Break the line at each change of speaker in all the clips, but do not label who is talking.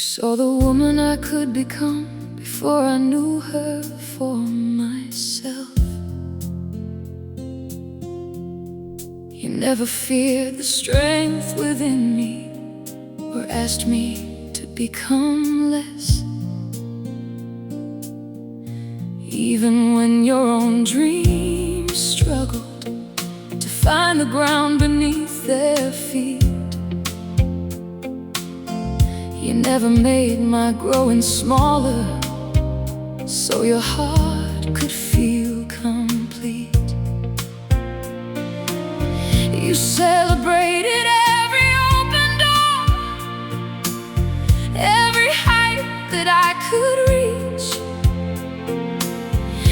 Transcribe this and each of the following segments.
saw the woman I could become before I knew her for myself. You never feared the strength within me or asked me to become less. Even when your own dreams struggled to find the ground beneath their feet, you never made my growing smaller so your heart could feel complete. You celebrated every open door, every height that I could reach.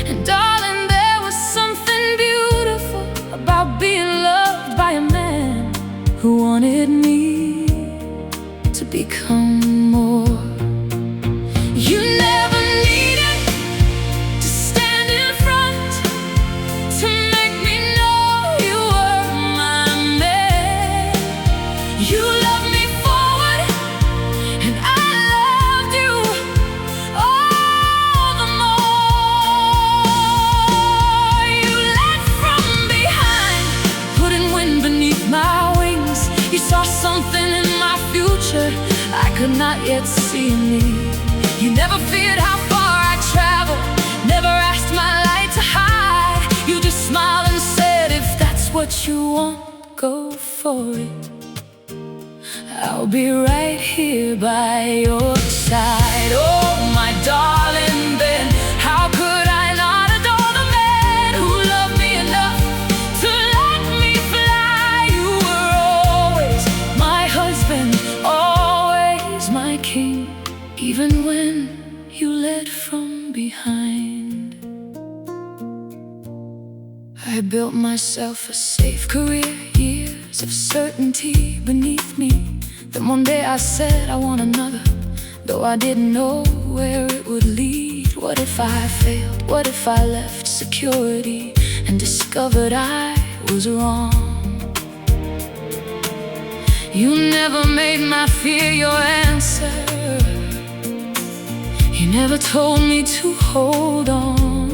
And darling, there was something beautiful about being loved by a man who wanted me to become more. You never needed to stand in front to make me know you were my man. You loved me forward and I loved you all the more. You led from behind, putting wind beneath my wings. You saw something in my future I could not yet see in me. You never feared how far I'd travel, never asked my light to hide. You just smiled and said, if that's what you want, go for it. I'll be right here by your side. Oh, my darling Ben, how could I not adore the man who loved me enough to let me fly? You were always my husband, always my king, even when you led from behind. I built myself a safe career, years of certainty beneath me. Then one day I said I want another, though I didn't know where it would lead. What if I failed? What if I left security and discovered I was wrong? You never made my fear your answer. You never told me to hold on.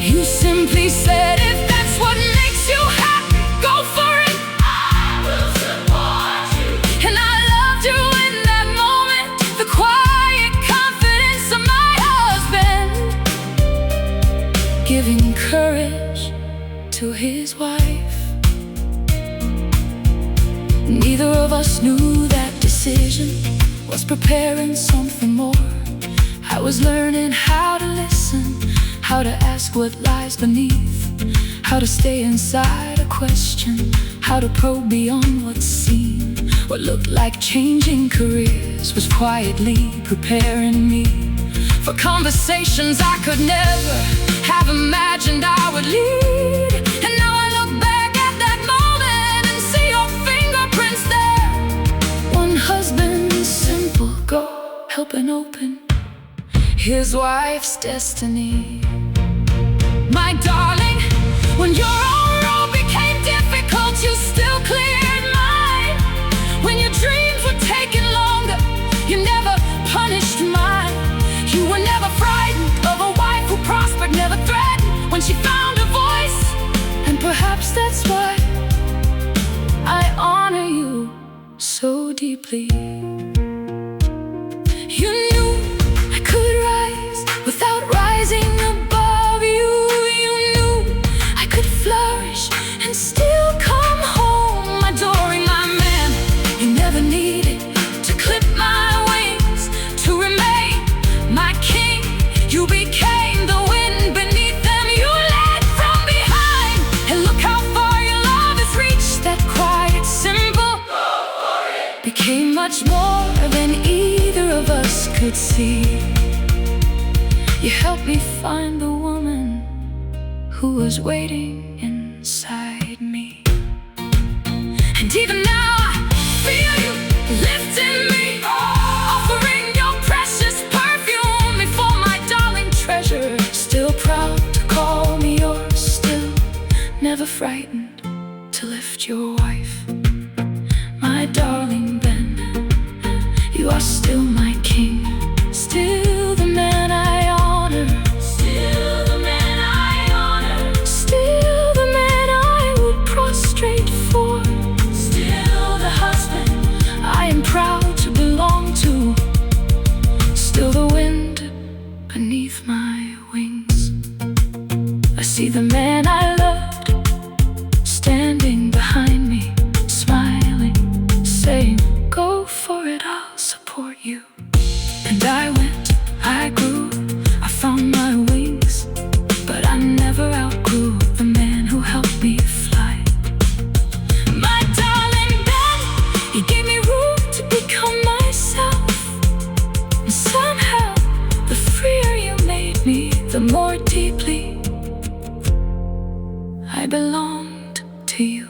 You simply said, if that's what makes you happy, go for it. I will support you. And I loved you in that moment, the quiet confidence of my husband, giving courage to his wife. Neither of us knew that decision was preparing something more. I was learning how to listen, how to ask what lies beneath, how to stay inside a question, how to probe beyond what's seen. What looked like changing careers was quietly preparing me for conversations I could never have imagined I would lead. And now I look back at that moment and see your fingerprints there. One husband, simple, go help and open his wife's destiny. My darling, when your own road became difficult, you still cleared mine. When your dreams were taking longer, you never punished mine. You were never frightened of a wife who prospered, never threatened when she found her voice. And perhaps that's why I honor you so deeply. You knew I could rise without rising above you. You knew I could flourish and still come home, adoring my man. You never needed to clip my wings to remain my king. You became the wind beneath them. You led from behind, and look how far your love has reached. That quiet, simple became much more than either of us could see. You helped me find the woman who was waiting inside me. And even now I feel you lifting me, offering your precious perfume before my darling treasure. Still proud to call me yours, still never frightened to lift your wife. My darling Ben, still my king, still the man I honor, still the man I honor, still the man I would prostrate for, still the husband I am proud to belong to, still the wind beneath my wings. I see the man I loved standing behind me, smiling, saying, "Go for it, I'll support you." And I went, I grew, I found my wings, but I never outgrew the man who helped me fly. My darling Ben, he gave me room to become myself, and somehow the freer you made me, the more deeply I belonged to you.